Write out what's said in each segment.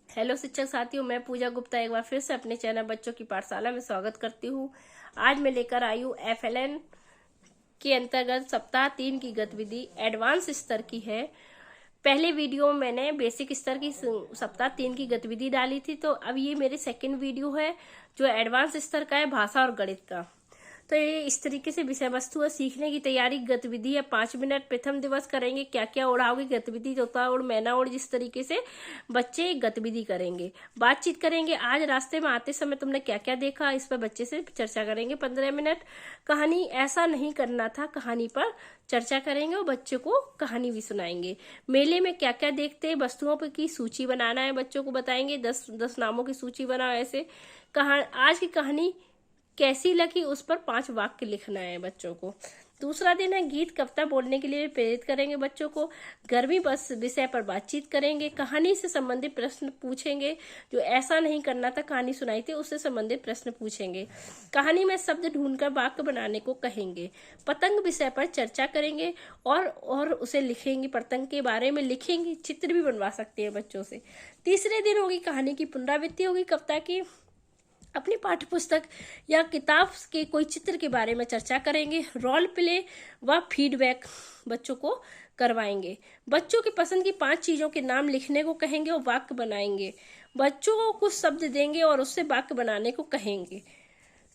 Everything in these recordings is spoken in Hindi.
हेलो शिक्षक साथियों, मैं पूजा गुप्ता एक बार फिर से अपने चैनल बच्चों की पाठशाला में स्वागत करती हूँ। आज मैं लेकर आई हूँ FLN के अंतर्गत सप्ताह 3 की गतिविधि एडवांस स्तर की है। पहले वीडियो में मैंने बेसिक स्तर की सप्ताह 3 की गतिविधि डाली थी, तो अब ये मेरे सेकंड वीडियो है जो एडवांस स्तर का है, भाषा और गणित का। तो ये इस तरीके से विषय वस्तु है। सीखने की तैयारी गतिविधि है 5 मिनट। प्रथम दिवस करेंगे क्या क्या उड़ाओगे गतिविधि, तोता उड़ मैना उड़, जिस तरीके से बच्चे गतिविधि करेंगे। बातचीत करेंगे, आज रास्ते में आते समय तुमने क्या क्या देखा, इस पर बच्चे से चर्चा करेंगे 15 मिनट। कहानी ऐसा नहीं करना था, कहानी पर चर्चा करेंगे और बच्चे को कहानी भी सुनाएंगे। मेले में क्या क्या देखते हैं, वस्तुओं की सूची बनाना है, बच्चों को बताएंगे 10 नामों की सूची बनाओ। ऐसे आज की कहानी कैसी लगी उस पर 5 वाक्य लिखना है बच्चों को। दूसरा दिन है गीत कविता बोलने के लिए प्रेरित करेंगे बच्चों को। गर्मी बस विषय पर बातचीत करेंगे। कहानी से संबंधित प्रश्न पूछेंगे, जो ऐसा नहीं करना था कहानी सुनाई थी उससे संबंधित प्रश्न पूछेंगे। कहानी में शब्द ढूंढकर वाक्य बनाने को कहेंगे। पतंग विषय पर चर्चा करेंगे और उसे लिखेंगे, पतंग के बारे में लिखेंगे, चित्र भी बनवा सकते हैं बच्चों से। तीसरे दिन होगी कहानी की पुनरावृत्ति होगी कविता की। अपनी पाठ्य पुस्तक या किताब के कोई चित्र के बारे में चर्चा करेंगे। रोल प्ले व फीडबैक बच्चों को करवाएंगे। बच्चों की पसंद की 5 चीजों के नाम लिखने को कहेंगे और वाक्य बनाएंगे। बच्चों को कुछ शब्द देंगे और उससे वाक्य बनाने को कहेंगे।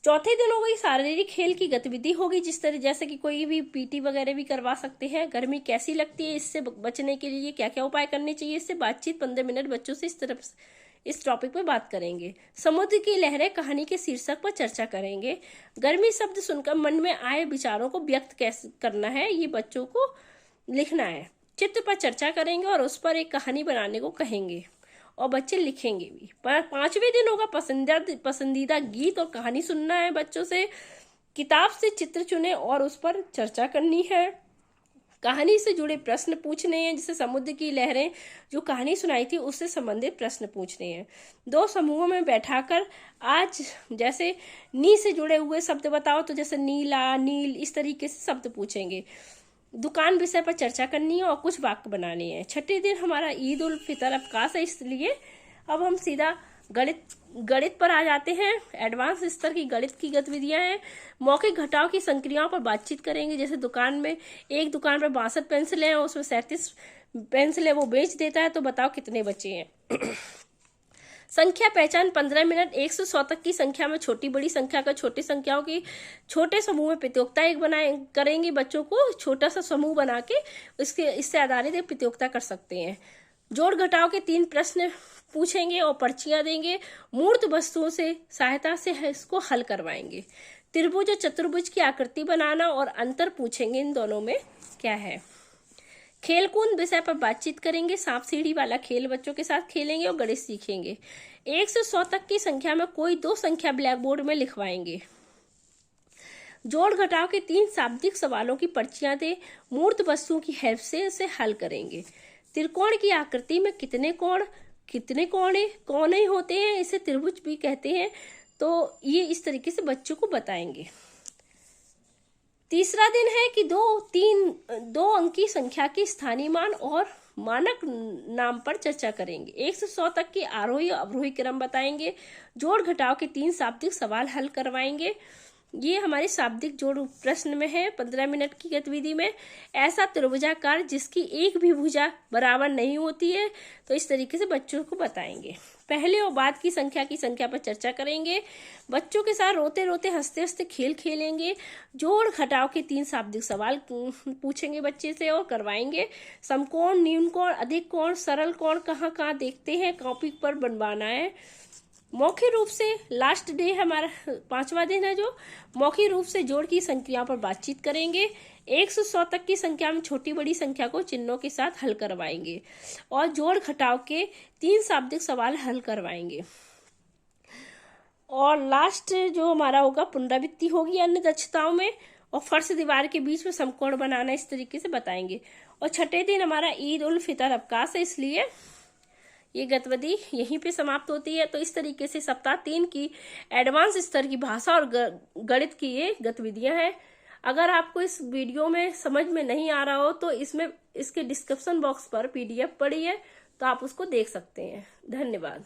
चौथे दिन हो गई शारीरिक खेल की गतिविधि होगी, जिस तरह जैसे कि कोई भी PT वगैरह भी करवा सकते हैं। गर्मी कैसी लगती है, इससे बचने के लिए क्या क्या उपाय करने चाहिए, इससे बातचीत 15 मिनट बच्चों से इस टॉपिक पे बात करेंगे। समुद्र की लहरें कहानी के शीर्षक पर चर्चा करेंगे। गर्मी शब्द सुनकर मन में आए विचारों को व्यक्त कैसे करना है, ये बच्चों को लिखना है। चित्र पर चर्चा करेंगे और उस पर एक कहानी बनाने को कहेंगे और बच्चे लिखेंगे भी। 5वें दिन होगा पसंदीदा गीत और कहानी सुनना है बच्चों से। किताब से चित्र चुने और उस पर चर्चा करनी है। कहानी से जुड़े प्रश्न पूछने हैं, जैसे समुद्र की लहरें जो कहानी सुनाई थी उससे संबंधित प्रश्न पूछने हैं। 2 समूहों में बैठाकर आज जैसे नी से जुड़े हुए शब्द बताओ, तो जैसे नीला, नील, इस तरीके से शब्द पूछेंगे। दुकान विषय पर चर्चा करनी है और कुछ वाक्य बनाने हैं। छठे दिन हमारा ईद उल फितर अवकाश है, इसलिए अब हम सीधा गणित पर आ जाते हैं। एडवांस स्तर की गणित की गतिविधियां हैं। मौखिक घटाव की संक्रियाओं पर बातचीत करेंगे, जैसे दुकान में एक दुकान पर 62 पेंसिलें हैं, उसमें 37 पेंसिलें वो बेच देता है, तो बताओ कितने बचे हैं। संख्या पहचान 15 मिनट। 1 से 100 तक की संख्या में छोटी बड़ी संख्या का छोटी संख्याओं की छोटे समूह में प्रतियोगिता करेंगे। बच्चों को छोटा सा समूह बना के इससे आधारित एक प्रतियोगिता कर सकते हैं। जोड़ घटाव के 3 प्रश्न पूछेंगे और पर्चियां देंगे। मूर्त वस्तुओं से सहायता से इसको हल करवाएंगे। त्रिभुज और चतुर्भुज की आकृति बनाना और अंतर पूछेंगे, इन दोनों में क्या है। खेलकूद विषय पर बातचीत करेंगे। सांप सीढ़ी वाला खेल बच्चों के साथ खेलेंगे और गणित सीखेंगे। 1 से 100 तक की संख्या में कोई 2 संख्या ब्लैक बोर्ड में लिखवाएंगे। जोड़ घटाव के 3 शाब्दिक सवालों की पर्चियां दे, मूर्त वस्तुओं की हेल्प से इसे हल करेंगे। त्रिकोण की आकृति में कितने कोने होते हैं, इसे त्रिभुज भी कहते हैं, तो ये इस तरीके से बच्चों को बताएंगे। तीसरा दिन है कि 2 अंकी संख्या के स्थानीय मान और मानक नाम पर चर्चा करेंगे। 1 से 100 तक की आरोही और अवरोही क्रम बताएंगे। जोड़ घटाव के 3 शाब्दिक सवाल हल करवाएंगे। ये हमारे शाब्दिक जोड़ प्रश्न में है 15 मिनट की गतिविधि में। ऐसा त्रिभुजाकार जिसकी एक भी भुजा बराबर नहीं होती है, तो इस तरीके से बच्चों को बताएंगे। पहले और बाद की संख्या पर चर्चा करेंगे। बच्चों के साथ रोते रोते हंसते हंसते खेल खेलेंगे। जोड़ घटाव के 3 शाब्दिक सवाल पूछेंगे बच्चे से और करवाएंगे। समकोण, न्यून कोण, अधिक कोण, सरल कोण कहाँ कहाँ देखते हैं, कॉपी पर बनवाना है। मौखिक रूप से लास्ट डे हमारा 5वां दिन है, जो मौखिक रूप से जोड़ की संख्याओं पर बातचीत करेंगे। 1 से 100 तक की संख्या में छोटी बड़ी संख्या को चिन्हों के साथ हल करवाएंगे और जोड़ घटाव के 3 शाब्दिक सवाल हल करवाएंगे। और लास्ट जो हमारा होगा पुनरावृत्ति होगी अन्य दक्षताओं में, और फर्श दीवार के बीच में समकोण बनाना इस तरीके से बताएंगे। और छठे दिन हमारा ईद उल फितर अवकाश है, इसलिए ये गतिविधि यहीं पे समाप्त होती है। तो इस तरीके से सप्ताह 3 की एडवांस स्तर की भाषा और गणित की ये गतिविधियां हैं। अगर आपको इस वीडियो में समझ में नहीं आ रहा हो तो इसके डिस्क्रिप्शन बॉक्स पर PDF पड़ी है, तो आप उसको देख सकते हैं। धन्यवाद।